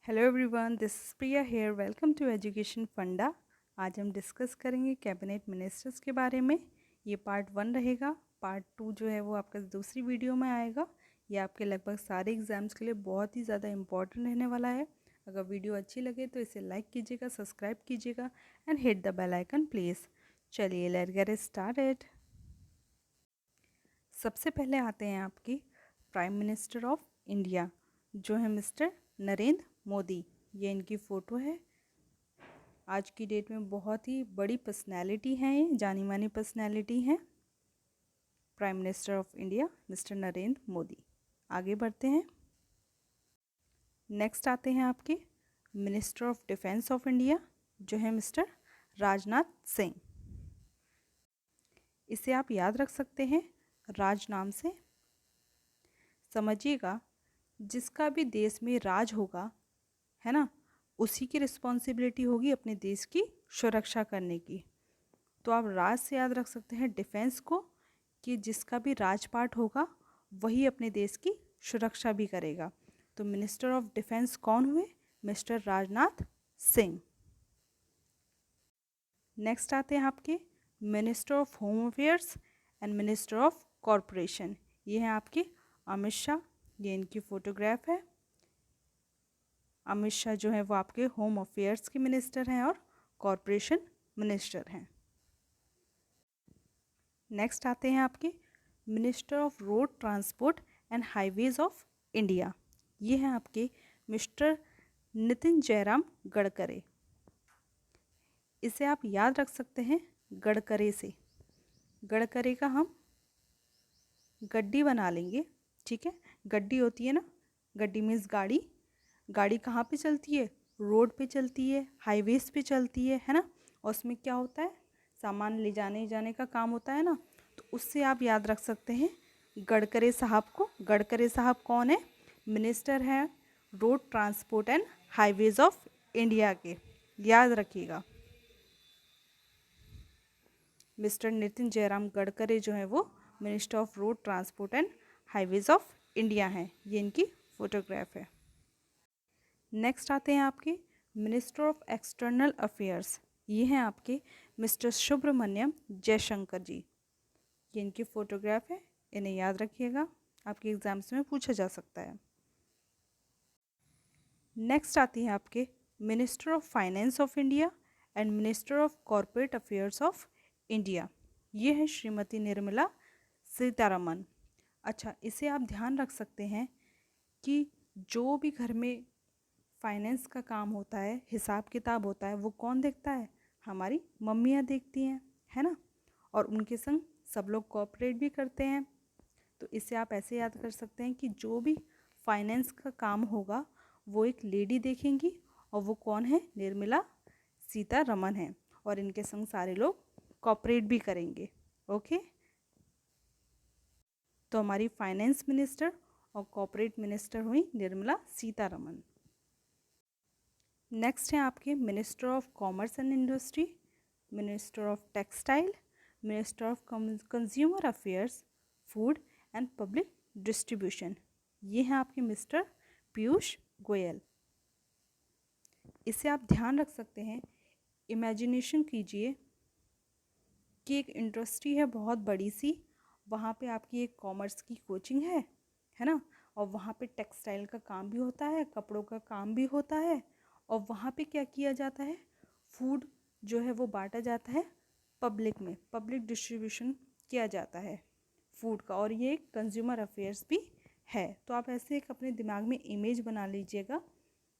Hello everyone, this is Priya here. Welcome to education funda. आज हम discuss करेंगे cabinet ministers के बारे में। ये पार्ट 1 रहेगा। पार्ट 2 जो है वो आपका दूसरी वीडियो में आएगा। ये आपके लगभग सारे एग्जाम्स के लिए बहुत ही ज़्यादा इम्पॉर्टेंट रहने वाला है। अगर वीडियो अच्छी लगे तो इसे लाइक कीजिएगा, सब्सक्राइब कीजिएगा and hit the bell icon please. चलिए लेट्स गेट स्टार्टेड। सबसे पहले आते हैं आपकी प्राइम मिनिस्टर ऑफ इंडिया, जो है मिस्टर नरेंद्र मोदी। ये इनकी फ़ोटो है। आज की डेट में बहुत ही बड़ी पर्सनैलिटी हैं, ये जानी मानी पर्सनैलिटी हैं। Prime minister of India mister Narendra Modi. आगे बढ़ते हैं। नेक्स्ट आते हैं आपके minister of defence of India, जो है मिस्टर राजनाथ सिंह। इसे आप याद रख सकते हैं राज नाम से। समझिएगा, जिसका भी देश में राज होगा, है ना, उसी की रिस्पॉन्सिबिलिटी होगी अपने देश की सुरक्षा करने की। तो आप राज से याद रख सकते हैं डिफेंस को, कि जिसका भी राजपाट होगा वही अपने देश की सुरक्षा भी करेगा। तो मिनिस्टर ऑफ डिफेंस कौन हुए? मिस्टर राजनाथ सिंह। नेक्स्ट आते हैं आपके minister of home affairs and minister of corporation. ये हैं आपके अमित शाह। ये इनकी फ़ोटोग्राफ है। अमित शाह जो है वो आपके होम अफेयर्स के मिनिस्टर हैं और कॉरपोरेशन मिनिस्टर हैं। नेक्स्ट आते हैं आपके minister of road transport and highways of India. ये हैं आपके मिस्टर नितिन जयराम गडकरी। इसे आप याद रख सकते हैं गडकरी से। गडकरी का हम गड्डी बना लेंगे, ठीक है। गड्डी होती है ना, गड्डी मीन्स गाड़ी। गाड़ी कहाँ पे चलती है? रोड पे चलती है, हाईवेज पे चलती है ना। और उसमें क्या होता है? सामान ले जाने जाने का काम होता है ना। तो उससे आप याद रख सकते हैं गडकरी साहब को। गडकरी साहब कौन है? मिनिस्टर हैं road transport and highways of India के। याद रखिएगा, मिस्टर नितिन जयराम गडकरी जो है वो minister of road transport and highways of India हैं। ये इनकी फ़ोटोग्राफ है। नेक्स्ट आते हैं आपके मिनिस्टर ऑफ एक्सटर्नल अफेयर्स। ये हैं आपके मिस्टर सुब्रमण्यम जयशंकर जी। ये इनकी फ़ोटोग्राफ है। इन्हें याद रखिएगा, आपके एग्ज़ाम्स में पूछा जा सकता है। नेक्स्ट आती है आपके minister of finance of India and minister of corporate affairs of India. ये है श्रीमती निर्मला सीतारमन। अच्छा, इसे आप ध्यान रख सकते हैं कि जो भी घर में फाइनेंस का काम होता है, हिसाब किताब होता है, वो कौन देखता है? हमारी मम्मियाँ देखती हैं, है ना। और उनके संग सब लोग कोऑपरेट भी करते हैं। तो इसे आप ऐसे याद कर सकते हैं कि जो भी फाइनेंस का काम होगा वो एक लेडी देखेंगी, और वो कौन है? निर्मला सीतारमन है। और इनके संग सारे लोग कोऑपरेट भी करेंगे। ओके, तो हमारी फाइनेंस मिनिस्टर और कॉर्पोरेट मिनिस्टर हुई निर्मला सीतारमन। नेक्स्ट हैं आपके minister of commerce and industry, minister of textile, minister of consumer affairs, food and public distribution. ये हैं आपके मिस्टर पीयूष गोयल। इसे आप ध्यान रख सकते हैं। इमेजिनेशन कीजिए कि एक इंडस्ट्री है बहुत बड़ी सी, वहाँ पे आपकी एक कॉमर्स की कोचिंग है ना। और वहाँ पे टेक्सटाइल का काम भी होता है, कपड़ों का काम भी होता है। और वहाँ पे क्या किया जाता है? फूड जो है वो बांटा जाता है पब्लिक में, पब्लिक डिस्ट्रीब्यूशन किया जाता है फूड का। और ये एक कंज्यूमर अफेयर्स भी है। तो आप ऐसे एक अपने दिमाग में इमेज बना लीजिएगा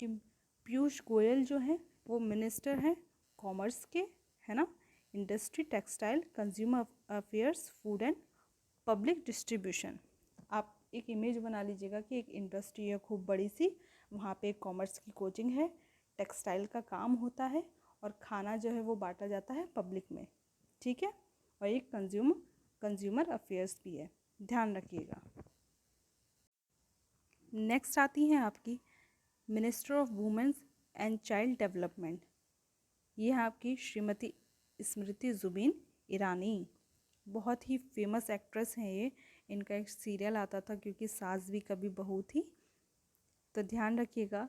कि पीयूष गोयल जो हैं वो मिनिस्टर हैं कॉमर्स के, है ना, industry, textile, consumer affairs, food and public distribution. आप एक इमेज बना लीजिएगा कि एक इंडस्ट्री है खूब बड़ी सी, वहाँ पे एक कॉमर्स की कोचिंग है, टेक्सटाइल का काम होता है, और खाना जो है वो बांटा जाता है पब्लिक में, ठीक है। और एक कंज्यूमर अफेयर्स भी है, ध्यान रखिएगा। नेक्स्ट आती हैं आपकी minister of women's and child development. ये है आपकी श्रीमती स्मृति जुबिन ईरानी। बहुत ही फेमस एक्ट्रेस हैं ये। इनका एक सीरियल आता था क्योंकि सास भी कभी बहू थी। तो ध्यान रखिएगा,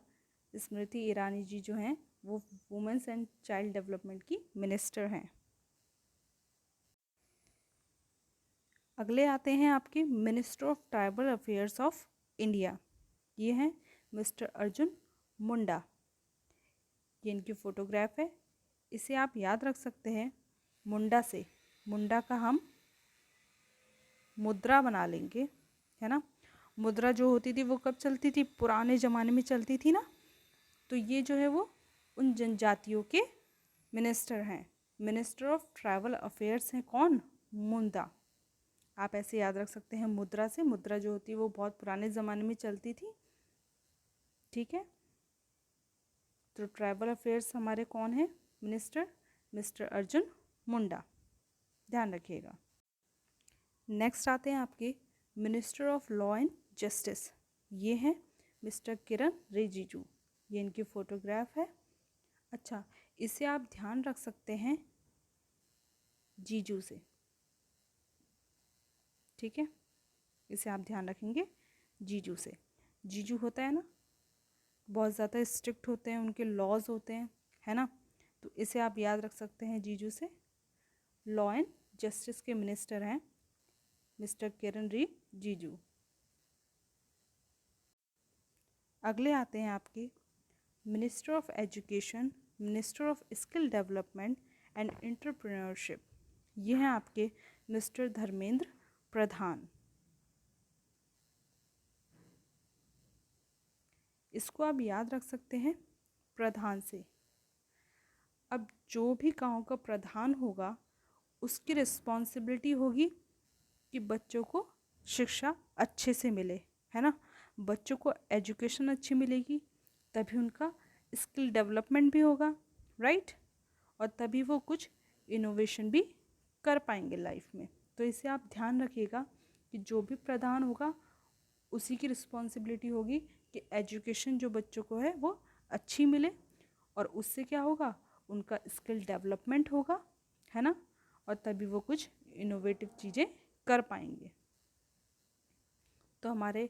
स्मृति ईरानी जी जो हैं वो वुमेंस एंड चाइल्ड डेवलपमेंट की मिनिस्टर हैं। अगले आते हैं आपके minister of tribal affairs of India. ये हैं मिस्टर अर्जुन मुंडा। ये इनकी फ़ोटोग्राफ है। इसे आप याद रख सकते हैं मुंडा से। मुंडा का हम मुद्रा बना लेंगे, है ना। मुद्रा जो होती थी वो कब चलती थी? पुराने ज़माने में चलती थी ना। तो ये जो है वो उन जनजातियों के मिनिस्टर हैं। मिनिस्टर ऑफ ट्राइबल अफेयर्स हैं कौन? मुंडा। आप ऐसे याद रख सकते हैं मुद्रा से। मुद्रा जो होती है वो बहुत पुराने ज़माने में चलती थी, ठीक है। तो ट्राइबल अफेयर्स हमारे कौन है मिनिस्टर? मिस्टर अर्जुन मुंडा, ध्यान रखिएगा। नेक्स्ट आते हैं आपके minister of law and justice. ये हैं मिस्टर किरण रिजिजू। ये इनकी फ़ोटोग्राफ है। अच्छा, इसे आप ध्यान रख सकते हैं जीजू से, ठीक है। इसे आप ध्यान रखेंगे जीजू से। जीजू होता है ना, बहुत ज़्यादा स्ट्रिक्ट होते हैं, उनके लॉज होते हैं, है ना। तो इसे आप याद रख सकते हैं जीजू से। लॉ एंड जस्टिस के मिनिस्टर हैं मिस्टर किरण रिजिजू। अगले आते हैं आपके minister of education, minister of skill development and entrepreneurship. ये हैं आपके मिस्टर धर्मेंद्र प्रधान। इसको आप याद रख सकते हैं प्रधान से। अब जो भी गांव का प्रधान होगा उसकी रिस्पॉन्सिबिलिटी होगी कि बच्चों को शिक्षा अच्छे से मिले, है ना। बच्चों को एजुकेशन अच्छी मिलेगी तभी उनका स्किल डेवलपमेंट भी होगा, राइट। और तभी वो कुछ इनोवेशन भी कर पाएंगे लाइफ में। तो इसे आप ध्यान रखिएगा कि जो भी प्रधान होगा उसी की रिस्पॉन्सिबिलिटी होगी कि एजुकेशन जो बच्चों को है वो अच्छी मिले, और उससे क्या होगा? उनका स्किल डेवलपमेंट होगा, है ना। और तभी वो कुछ इनोवेटिव चीज़ें कर पाएंगे। तो हमारे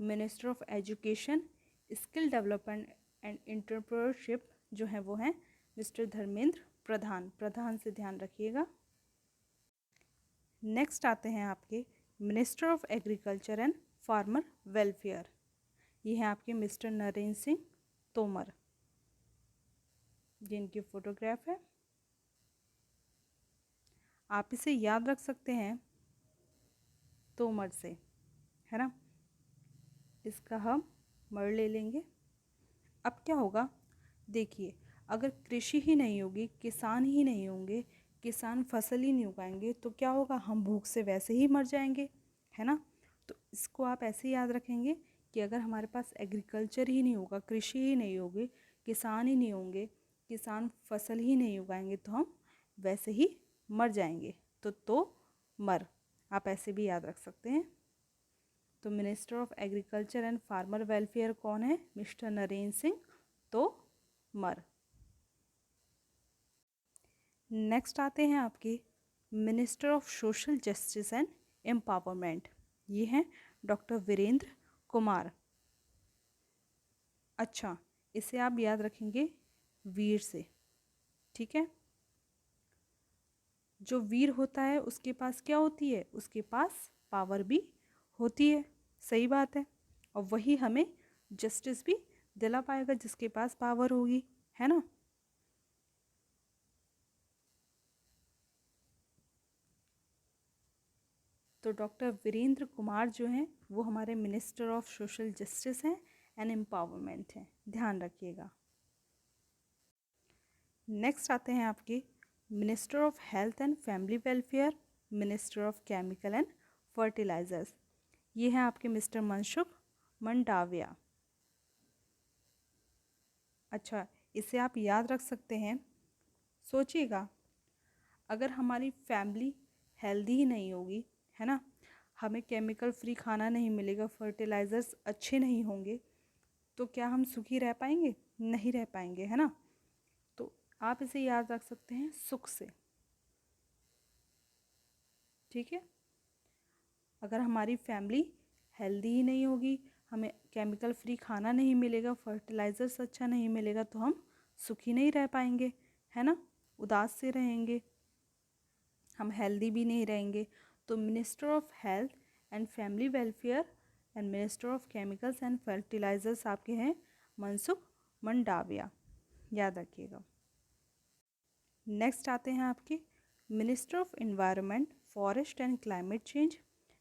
minister of education, skill development and entrepreneurship जो हैं वो हैं मिस्टर धर्मेंद्र प्रधान। प्रधान से ध्यान रखिएगा। नेक्स्ट आते हैं आपके minister of agriculture and farmer welfare. ये हैं आपके मिस्टर नरेंद्र सिंह तोमर। जिनकी फ़ोटोग्राफ है। आप इसे याद रख सकते हैं तोमर से, है ना। इसका हम मर ले लेंगे। अब क्या होगा? देखिए, अगर कृषि ही नहीं होगी, किसान ही नहीं होंगे, किसान फसल ही नहीं उगाएंगे तो क्या होगा? हम भूख से वैसे ही मर जाएंगे, है ना। तो इसको आप ऐसे याद रखेंगे कि अगर हमारे पास एग्रीकल्चर ही नहीं होगा, कृषि ही नहीं होगी, किसान ही नहीं होंगे, किसान फसल ही नहीं उगाएंगे तो हम वैसे ही मर जाएंगे। तो मर, आप ऐसे भी याद रख सकते हैं। तो minister of agriculture and farmer welfare कौन है? मिस्टर नरेंद्र सिंह तोमर। नेक्स्ट आते हैं आपके minister of social justice and empowerment. ये हैं डॉक्टर वीरेंद्र कुमार। अच्छा, इसे आप याद रखेंगे वीर से, ठीक है। जो वीर होता है उसके पास क्या होती है? उसके पास पावर भी होती है, सही बात है। और वही हमें जस्टिस भी दिला पाएगा जिसके पास पावर होगी, है ना। तो डॉक्टर वीरेंद्र कुमार जो हैं वो हमारे मिनिस्टर ऑफ सोशल जस्टिस हैं एंड एम्पावरमेंट हैं, ध्यान रखिएगा। नेक्स्ट आते हैं आपके minister of health and family welfare, minister of chemical and fertilizers. ये हैं आपके मिस्टर मनसुख मंडाविया। अच्छा, इसे आप याद रख सकते हैं। सोचिएगा, अगर हमारी फैमिली हेल्दी ही नहीं होगी, है ना, हमें केमिकल फ्री खाना नहीं मिलेगा, फर्टिलाइज़र्स अच्छे नहीं होंगे, तो क्या हम सुखी रह पाएंगे? नहीं रह पाएंगे, है ना। तो आप इसे याद रख सकते हैं सुख से, ठीक है। अगर हमारी फैमिली हेल्दी ही नहीं होगी, हमें केमिकल फ्री खाना नहीं मिलेगा, फर्टिलाइज़र्स अच्छा नहीं मिलेगा, तो हम सुखी नहीं रह पाएंगे, है ना, उदास से रहेंगे, हम हेल्दी भी नहीं रहेंगे। तो minister of health and family welfare and minister of chemicals and fertilizers आपके हैं मनसुख मंडाविया, याद रखिएगा। नेक्स्ट आते हैं आपके minister of environment, forest and climate change,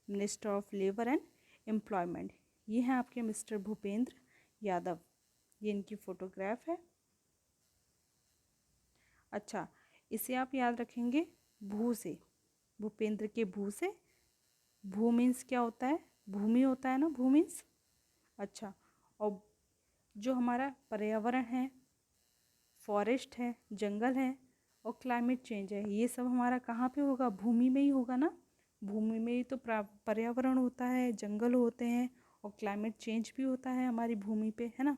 minister of labour and employment. ये हैं आपके मिस्टर भूपेंद्र यादव, ये इनकी फ़ोटोग्राफ है। अच्छा, इसे आप याद रखेंगे भू से, भूपेंद्र के भू से। भू मीन्स क्या होता है, भूमि होता है ना, भू मीन्स। अच्छा, और जो हमारा पर्यावरण है, फॉरेस्ट है, जंगल है, और क्लाइमेट चेंज है, ये सब हमारा कहाँ पे होगा, भूमि में ही होगा ना। भूमि में ही तो पर्यावरण होता है, जंगल होते हैं, और क्लाइमेट चेंज भी होता है हमारी भूमि पे, है ना।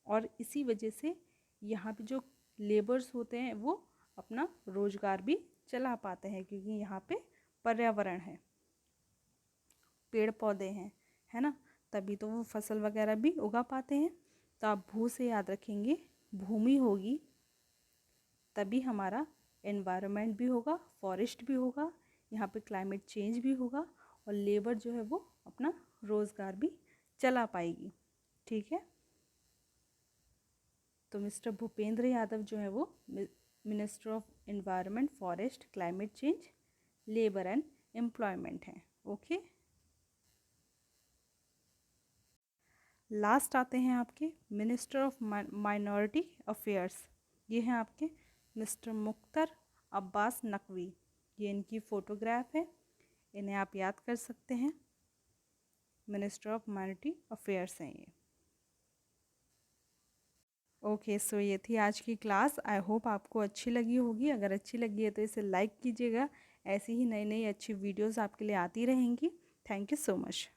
और इसी वजह से यहाँ पे जो लेबर्स होते हैं वो अपना रोजगार भी चला पाते हैं, क्योंकि यहाँ पे पर्यावरण है, पेड़ पौधे हैं, है ना, तभी तो वो फसल वगैरह भी उगा पाते हैं। तो आप भू से याद रखेंगे, भूमि होगी तभी हमारा एनवायरनमेंट भी होगा, फॉरेस्ट भी होगा, यहाँ पे क्लाइमेट चेंज भी होगा, और लेबर जो है वो अपना रोज़गार भी चला पाएगी, ठीक है। तो मिस्टर भूपेंद्र यादव जो है वो minister of environment, forest, climate change, labour and employment हैं, ओके। लास्ट आते हैं आपके मिनिस्टर ऑफ माइनॉरिटी अफेयर्स, ये हैं आपके मिस्टर मुख्तार अब्बास नकवी, ये इनकी फ़ोटोग्राफ है, इन्हें आप याद कर सकते हैं, मिनिस्टर ऑफ माइनॉरिटी अफेयर्स हैं ये। ओके, सो ये थी आज की क्लास। आई होप आपको अच्छी लगी होगी। अगर अच्छी लगी है तो इसे लाइक कीजिएगा। ऐसी ही नई नई अच्छी वीडियोस आपके लिए आती रहेंगी। Thank you so much.